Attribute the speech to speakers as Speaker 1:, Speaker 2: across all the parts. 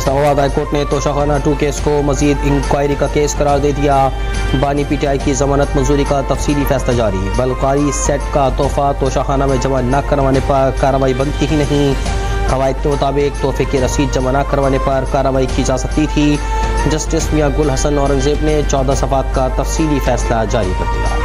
Speaker 1: Faisalabad high court ने Toshakhana 2 case को मजीद inquiry का केस करार दे दिया। बानी पीटीआई की जमानत मंजूरी का तफसीली फैसला जारी। बलकारी सेट का तोहफा तोशाखाना में जमा न करवाने पर कार्रवाई बनती ही नहीं। कवायद के मुताबिक तोहफे की रसीद जमा न करवाने पर कार्रवाई की जा सकती थी। जस्टिस मियां गुल हसन औरंगजेब ने 14 सफ़ात का तफसीली फैसला जारी कर दिया।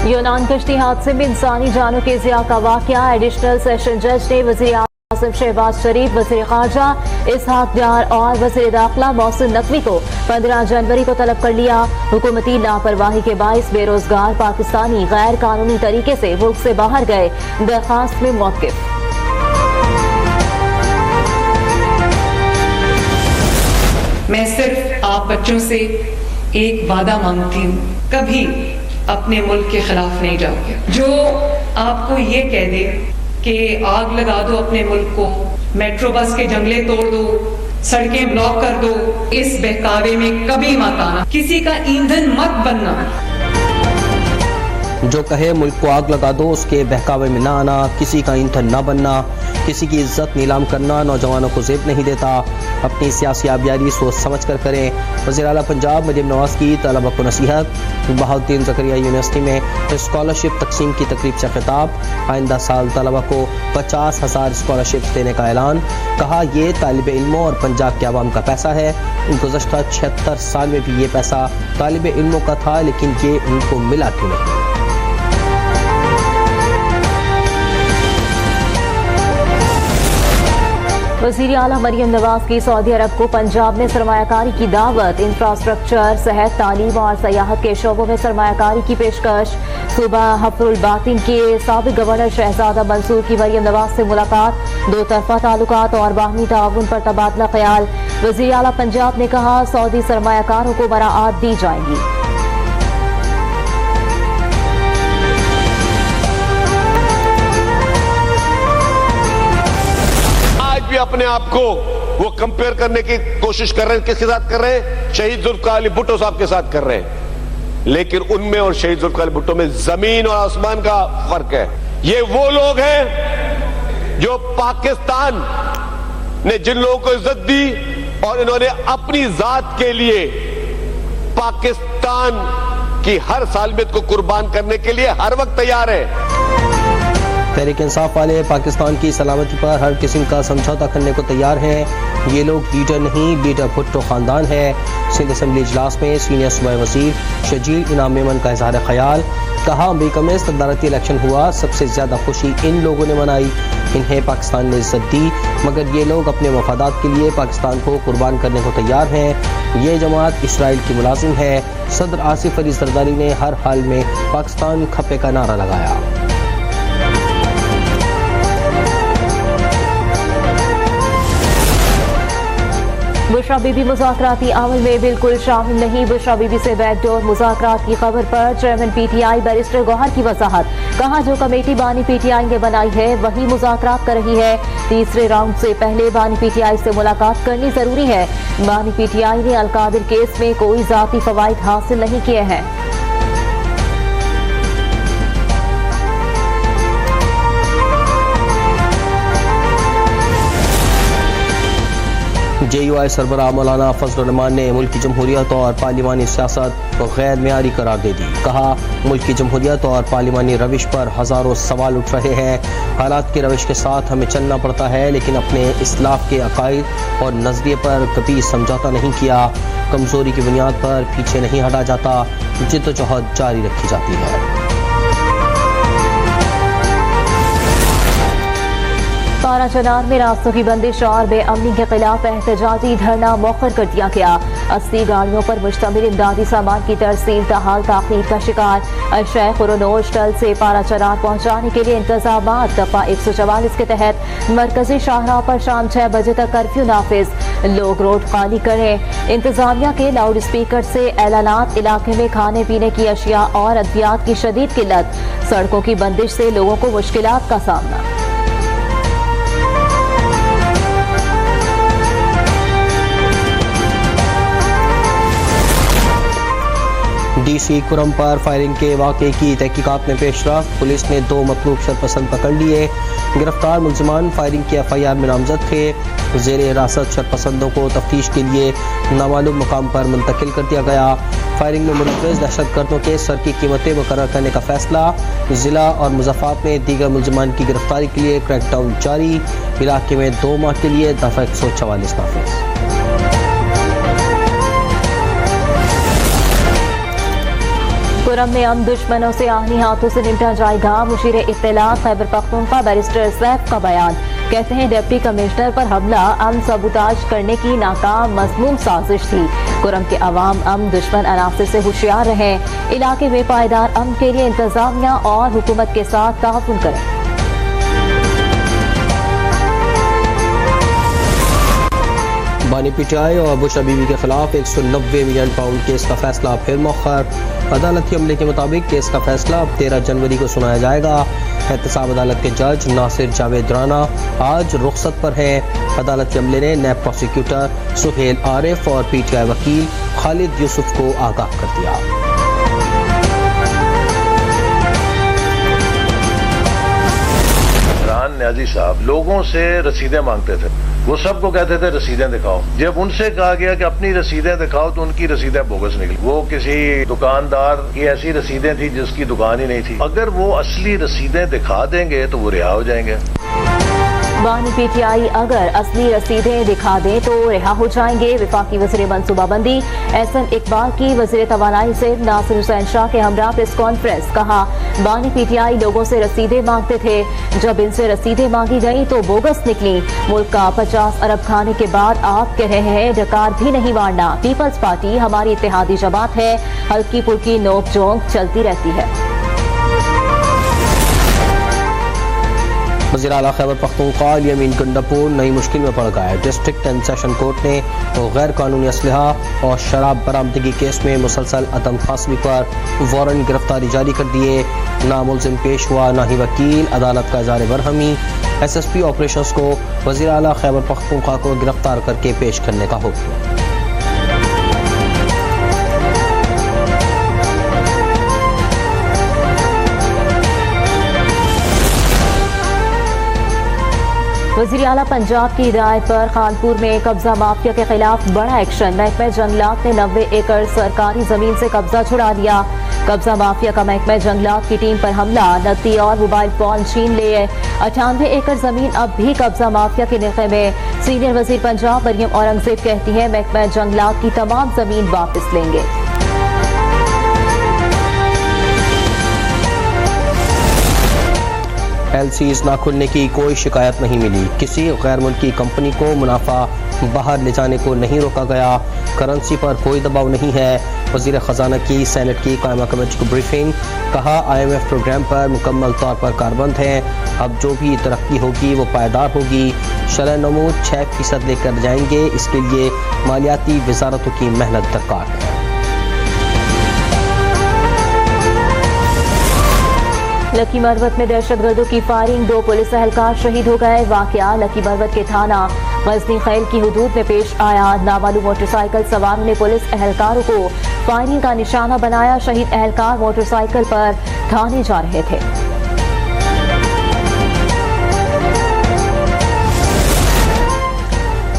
Speaker 2: यूनान कश्ती हादसे में इंसानी जानों के ज़िया का वाक़या। एडिशनल सेशन जज ने वज़ीर आज़म शहबाज शरीफ, वज़ीर ख़ारजा इसहाक डार और वज़ीर दाखिला मोहसिन नकवी को 15 जनवरी को तलब कर लिया। हुकूमती लापरवाही के बाइस बेरोजगार पाकिस्तानी गैर कानूनी तरीके से मुल्क से बाहर गए। दरखास्त में मौक़िफ़।
Speaker 3: मैं सिर्फ आप बच्चों से एक वादा मांगती हूँ, कभी अपने मुल्क के खिलाफ नहीं जाओगे। जो आपको ये कह दे कि आग लगा दो अपने मुल्क को, मेट्रो बस के जंगले तोड़ दो, सड़कें ब्लॉक कर दो, इस बहकावे में कभी मत आना, किसी का ईंधन मत बनना।
Speaker 1: जो कहे मुल्क को आग लगा दो, उसके बहकावे में ना आना, किसी का ईंधन ना बनना, किसी की इज्जत नीलाम करना नौजवानों को ज़ेब नहीं देता। अपनी सियासी आबियारी सोच समझ कर करें। वज़ीर आला पंजाब मरियम नवाज की तलबा को नसीहत। बहाउद्दीन ज़करिया यूनिवर्सिटी में स्कॉलरशिप तकसीम की तकरीब से खिताब। आइंदा साल तलबा को 50,000 स्कॉलरशिप देने का ऐलान। कहा ये तालिब इल्मों और पंजाब के अवाम का पैसा है। गुज़श्ता 76 साल में भी ये पैसा तालिब इल्मों का था, लेकिन ये उनको मिला क्यों नहीं।
Speaker 2: वज़ीर आला मरियम नवाज की सऊदी अरब को पंजाब में सरमायाकारी की दावत। इंफ्रास्ट्रक्चर, सेहत, तालीम और सयाहत के शोबों में सरमायाकारी की पेशकश। सूबा हफरुल बातिन के साबिक गवर्नर शहजादा मंसूर की मरियम नवाज से मुलाकात। दो तरफा ताल्लुकात और बाहमी ताउन पर तबादला ख्याल। वज़ीर आला पंजाब ने कहा सऊदी सरमायाकारों को बराआत दी जाएंगी।
Speaker 4: भी अपने आप को वो कंपेयर करने की कोशिश कर रहे हैं। किसके साथ कर रहे हैं? शहीद जुल्फ़िकार अली भुट्टो साहब के साथ कर रहे हैं। लेकिन उनमें और शहीद जुल्फ़िकार अली भुट्टो में जमीन और आसमान का फर्क है। ये वो लोग हैं जो पाकिस्तान ने जिन लोगों को इज्जत दी और इन्होंने अपनी जात के लिए पाकिस्तान की हर सालमियत को कुर्बान करने के लिए हर वक्त तैयार है।
Speaker 1: तहरीक इंसाफ वाले पाकिस्तान की सलामती पर हर किस्म का समझौता करने को तैयार हैं। ये लोग लीडर नहीं, लीडर भुट्टो खानदान है। सिंध असम्बली इजलास में सीनियर सूबाई वजीर शजील इनाम मेमन का इजहार ख्याल। कहा अमरीका में सदारती इलेक्शन हुआ, सबसे ज्यादा खुशी इन लोगों ने मनाई। इन्हें पाकिस्तान ने इज्जत दी, मगर ये लोग अपने मफादात के लिए पाकिस्तान को कुर्बान करने को तैयार हैं। ये जमात इसराइल की मुलाजिम है। सदर आसिफ अली जरदारी ने हर हाल में पाकिस्तान खपे का नारा लगाया।
Speaker 2: बुशरा बीबी मुज़ाकराती अमल में बिल्कुल शामिल नहीं। बुशरा बीबी से बैकडोर मुज़ाकरात की खबर पर चेयरमैन पीटीआई बैरिस्टर गौहर की वजाहत। कहा जो कमेटी बानी पीटीआई ने बनाई है वही मुज़ाकरात कर रही है। तीसरे राउंड से पहले बानी पीटीआई से मुलाकात करनी जरूरी है। बानी पीटीआई ने अलकादिर केस में कोई जाती फवाइद हासिल नहीं किए हैं।
Speaker 1: JUI सरबराह मौलाना फजल रहमान ने मुल्क की जमहूरियत और पार्लिमानी सियासत को गैर मेयारी करार दे दी। कहा मुल्क की जमहूरियत और पार्लिमानी रविश पर हज़ारों सवाल उठ रहे हैं। हालात की रविश के साथ हमें चलना पड़ता है, लेकिन अपने इस्लाफ के अकायद और नजरिए पर कभी समझौता नहीं किया। कमजोरी की बुनियाद पर पीछे नहीं हटा जाता, जिद्दोजहद जारी रखी जाती है।
Speaker 2: पारा चनार में रास्तों की बंदिश और बेअमनी के खिलाफ एहतजाजी धरना मौखर कर दिया गया। 80 गाड़ियों पर मुश्तमिल इमदादी सामान की तरसील ताहाल ताखीर का शिकार। अशय खुरनोश टल से पारा चनार पहुँचाने के लिए इंतजाम। दफा 144 के तहत मरकजी शाहराह पर शाम 6 बजे तक कर्फ्यू नाफिज। लोग रोड खाली करें। इंतजामिया के लाउड स्पीकर से ऐलानात। इलाके में खाने पीने की अशिया और अद्वियात की शदीद किल्लत। सड़कों की बंदिश से लोगों को मुश्किलात का सामना।
Speaker 1: DC कुरम पर फायरिंग के वाक़े की तहकीकात में पेशरफ्त। पुलिस ने 2 मतलूब शरपसंद पकड़ लिए। गिरफ्तार मुलजमान फायरिंग के FIR में नामजद थे। ज़ेर हिरासत शरपसंदों को तफ्तीश के लिए नामालूम मुकाम पर मुंतकिल कर दिया गया। फायरिंग में मुलव्वस दहशतगर्दों के सर की कीमतें मुकर्रर करने का फैसला। जिला और मुज़फ़्फ़रात में दीगर मुलजमान की गिरफ्तारी के लिए क्रैकडाउन जारी। इलाके में 2 माह के लिए दफ़ा 144 नाफिज।
Speaker 2: कुरम में हम दुश्मनों से आहनी हाथों से निपटा जाएगा। मुशीर इत्तला खैबर पख्तूनख्वा बैरिस्टर सैफ का बयान। कहते हैं डिप्टी कमिश्नर पर हमला अमन सबूताज करने की नाकाम मज़मूम साजिश थी। कुरम के अवाम अमन दुश्मन अनासर से होशियार रहें। इलाके में पायदार अमन के लिए इंतजामिया और हुकूमत के साथ ताउन करें।
Speaker 1: बानी PTI और बुशरा बीवी के खिलाफ 190 मिलियन पाउंड केस का फैसला फिर मौखर। अदालती अमले के मुताबिक केस का फैसला अब 13 जनवरी को सुनाया जाएगा। एहतसाब अदालत के जज नासिर जावेद राना आज रुखसत पर हैं। अदालती अमले ने नैब प्रोसिक्यूटर सुहेल आरिफ और PTI वकील खालिद यूसुफ को आगाह कर दिया।
Speaker 5: न्याजी साहब लोगों से रसीदें मांगते थे। वो सबको कहते थे रसीदें दिखाओ। जब उनसे कहा गया कि अपनी रसीदें दिखाओ तो उनकी रसीदें बोगस निकली। वो किसी दुकानदार की ऐसी रसीदें थी जिसकी दुकान ही नहीं थी। अगर वो असली रसीदें दिखा देंगे तो वो रिहा हो जाएंगे।
Speaker 2: बानी PTI अगर असली रसीदें दिखा दें तो रिहा हो जाएंगे। वफाकी वज़ीर मनसूबाबंदी एहसन इकबाल की वज़ीर तवानाई से नासिर हुसैन शाह के हमरा प्रेस कॉन्फ्रेंस। कहा बानी PTI लोगों से रसीदें मांगते थे। जब इनसे रसीदें मांगी गई तो बोगस निकली। मुल्क का 50 अरब खाने के बाद आप कह रहे हैं डकार भी नहीं मारना। पीपल्स पार्टी हमारी इत्तेहादी जमात है। हल्की पुल्की नोक झोंक चलती रहती है।
Speaker 1: वज़ीर आला खैबर पख्तूनख्वा यमीन गंडापुर नई मुश्किल में पड़ गया है। डिस्ट्रिक्ट एंड सेशन कोर्ट ने गैर कानूनी असलहा और शराब बरामदगी केस में मुसलसल अदम फासली पर वारंट गिरफ्तारी जारी कर दिए। ना मुलजिम पेश हुआ ना ही वकील। अदालत का इज़हार बरहमी। SSP ऑपरेशंस को वज़ीर आला खैबर पख्तूनख्वा को गिरफ्तार करके पेश करने का हुक्म।
Speaker 2: वज़ीर आला पंजाब की हिदायत पर खानपुर में कब्जा माफिया के खिलाफ बड़ा एक्शन। महकमा जंगलात ने 90 एकड़ सरकारी जमीन से कब्जा छुड़ा लिया। कब्जा माफिया का महकमा जंगलात की टीम पर हमला। नकदी और मोबाइल फोन छीन लिए। 98 एकड़ जमीन अब भी कब्जा माफिया के निखे में। सीनियर वज़ीर पंजाब मरियम औरंगजेब कहती है महकमा जंगलात की तमाम जमीन वापस लेंगे।
Speaker 1: LCs ना खुलने की कोई शिकायत नहीं मिली। किसी गैर मुल्की कंपनी को मुनाफा बाहर ले जाने को नहीं रोका गया। करेंसी पर कोई दबाव नहीं है। वज़ीर ख़जाना की सेनेट की कायमा कमेटी को ब्रीफिंग। कहा IMF प्रोग्राम पर मुकम्मल तौर पर कारबंद है। अब जो भी तरक्की होगी वो पायदार होगी। शरह नमू 6% लेकर जाएंगे। इसके लिए मालियाती वजारतों की मेहनत दरकार है।
Speaker 2: लकी मरवत में दहशतगर्दों की फायरिंग। 2 पुलिस एहलकार शहीद हो गए। वाकया लकी मरवत के थाना गजनी खैल की हुदूद में पेश आया। नामालूम मोटरसाइकिल सवारों ने पुलिस एहलकारों को फायरिंग का निशाना बनाया। शहीद एहलकार मोटरसाइकिल पर थाने जा रहे थे।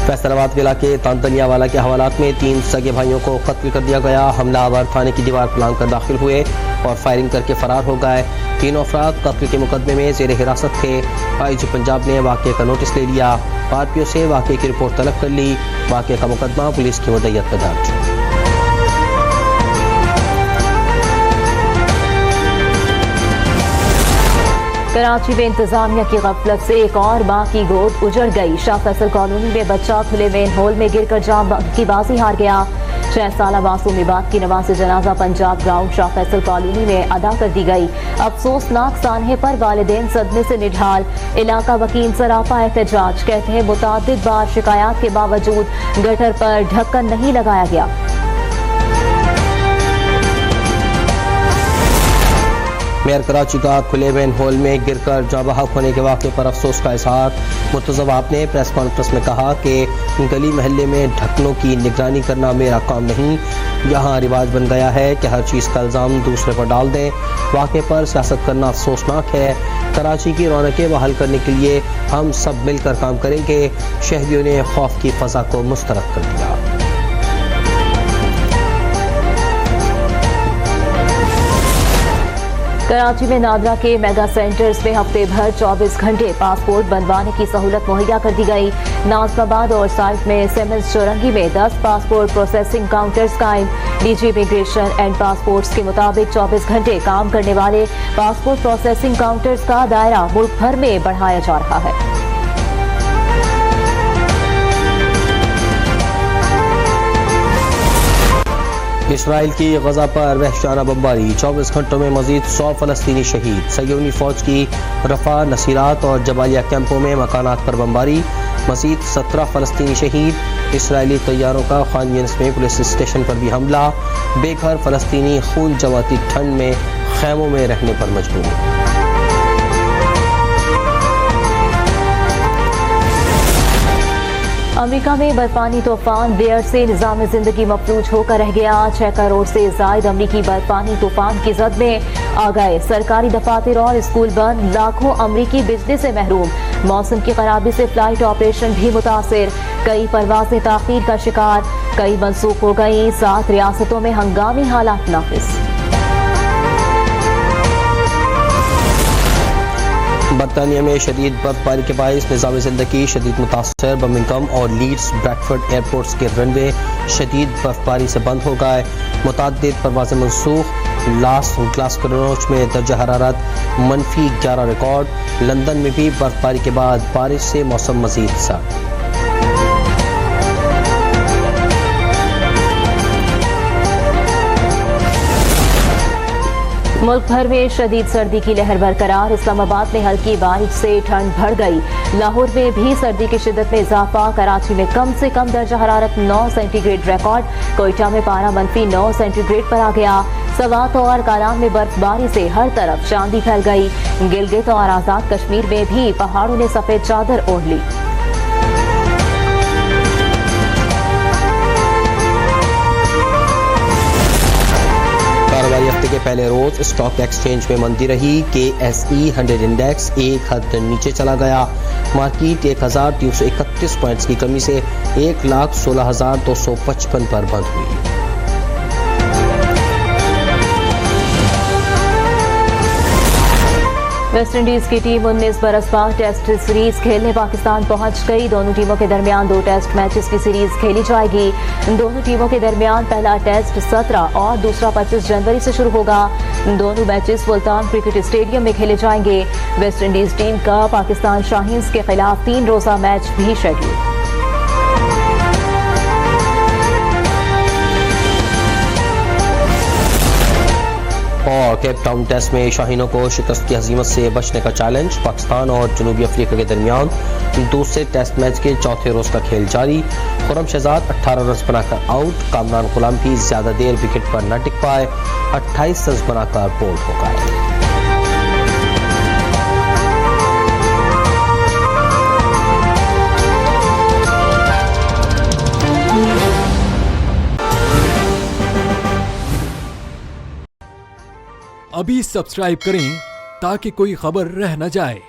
Speaker 1: फैसलाबाद जिला के तांतनियावाला के हवालात में 3 सगे भाइयों को कत्ल कर दिया गया। हमलावर थाने की दीवार पर लांघकर दाखिल हुए और फायरिंग करके फरार हो गए। 3 अफराद कत्ल के मुकदमे में ज़ेर हिरासत थे। IG पंजाब ने वाक़े का नोटिस ले लिया। RPO से वाक़े की रिपोर्ट तलब कर ली। वाक़े का मुकदमा पुलिस की मुद्दत में दर्ज।
Speaker 2: कराची में इंतजामिया की गफलत से एक और मां की गोद उजड़ गई। शाह फैसल कॉलोनी में बच्चा खुले मेन होल में गिरकर जान की बाजी हार गया। 6 साला मासूम इबाद की नमाज जनाजा पंजाब ग्राउंड शाह फैसल कॉलोनी में अदा कर दी गई। अफसोसनाक सानहे पर वालिदैन सदमे से निढाल। इलाका वकील सरापा एहतजाज। कहते हैं मुतादिद बार शिकायत के बावजूद गटर पर ढक्कन नहीं लगाया गया।
Speaker 1: मेयर कराची का खुले मैन होल में गिरकर जाँ बहक होने के वाक़े पर अफसोस का इजहार। मुर्तज़ा ने प्रेस कॉन्फ्रेंस में कहा कि गली महल्ले में ढक्कनों की निगरानी करना मेरा काम नहीं। यहाँ रिवाज बन गया है कि हर चीज़ का इल्ज़ाम दूसरे पर डाल दें। वाक़े पर सियासत करना अफसोसनाक है। कराची की रौनकें बहाल करने के लिए हम सब मिलकर काम करेंगे। शहरियों ने खौफ की फ़ज़ा को मुस्तरद कर दिया।
Speaker 2: कराची में नादरा के मेगा सेंटर्स में हफ्ते भर 24 घंटे पासपोर्ट बनवाने की सहूलत मुहैया कर दी गई। नाजमाबाद और साइट में सिमंस चौरंगी में 10 पासपोर्ट प्रोसेसिंग काउंटर्स कायम। डीजी इमिग्रेशन एंड पासपोर्ट्स के मुताबिक 24 घंटे काम करने वाले पासपोर्ट प्रोसेसिंग काउंटर्स का दायरा मुल्क भर में बढ़ाया जा रहा है।
Speaker 1: इसराइल की गजा पर वहशाना बमबारी, 24 घंटों में मजीद 100 फलस्तीनी शहीद। सयोनी फौज की रफा, नसीरात और जबालिया कैंपों में मकानात पर बमबारी, मजीद 17 फलस्तीनी शहीद। इसराइली तैयारों का खान यूनिस में पुलिस स्टेशन पर भी हमला, बेघर फलस्तीनी खून जवाती ठंड में खैमों में रहने पर मजबूर।
Speaker 2: अमेरिका में बर्फानी तूफान बेयर से निज़ाम ज़िंदगी मफलूज होकर रह गया। 6 करोड़ से जायद अमरीकी बर्फानी तूफान की जद में आ गए। सरकारी दफातर और स्कूल बंद, लाखों अमरीकी बिजली से महरूम। मौसम की खराबी से फ्लाइट ऑपरेशन भी मुतासिर, कई परवाजें ताखीर का शिकार, कई मनसूख हो गई। 7 रियासतों में हंगामी हालात नाफिज।
Speaker 1: बरतानिया में शदीद बर्फबारी के बायस निज़ाम ज़िंदगी शदीद मुतासर। बर्मिंघम और लीड्स ब्रैडफोर्ड एयरपोर्ट्स के रनवे शदीद बर्फबारी से बंद हो गए। मुतअद्दिद परवाज़ें मनसूख। ग्लासगो में दर्जा हरारत -11 रिकॉर्ड। लंदन में भी बर्फबारी के बाद बारिश से मौसम मजीद सर्द।
Speaker 2: मुल्क भर में शदीद सर्दी की लहर बरकरार। इस्लामाबाद में हल्की बारिश से ठंड बढ़ गई। लाहौर में भी सर्दी की शिद्दत में इजाफा। कराची में कम से कम दर्जा हरारत 9 सेंटीग्रेड रिकॉर्ड। कोयटा में पारा -9 सेंटीग्रेड पर आ गया। सवात और कालाम में बर्फबारी से हर तरफ चांदी फैल गई। गिलगित और आजाद कश्मीर में भी पहाड़ों ने सफेद चादर ओढ़ ली।
Speaker 1: कारोबारी हफ्ते के पहले रोज स्टॉक एक्सचेंज में मंदी रही। KSE 100 इंडेक्स एक हद नीचे चला गया। मार्केट 1331 पॉइंट्स की कमी से 1,16,255 पर बंद हुई।
Speaker 2: वेस्ट इंडीज की टीम 19 बरस बाद टेस्ट सीरीज खेलने पाकिस्तान पहुंच गई। दोनों टीमों के दरमियान 2 टेस्ट मैचेस की सीरीज खेली जाएगी। दोनों टीमों के दरमियान पहला टेस्ट 17 और दूसरा 25 जनवरी से शुरू होगा। दोनों मैचेस सुल्तान क्रिकेट स्टेडियम में खेले जाएंगे। वेस्ट इंडीज टीम का पाकिस्तान शाहीन्स के खिलाफ 3 रोजा मैच भी शेड्यूल।
Speaker 1: और केप टाउन टेस्ट में शाहीनों को शिकस्त की हजीमत से बचने का चैलेंज। पाकिस्तान और जनूबी अफ्रीका के दरमियान दूसरे टेस्ट मैच के चौथे रोज का खेल जारी। खुर्रम शहजाद 18 रन बनाकर आउट। कामरान गुलाम भी ज्यादा देर विकेट पर न टिक पाए, 28 रन बनाकर बोल्ड हो गए।
Speaker 6: अभी सब्सक्राइब करें ताकि कोई खबर रह न जाए।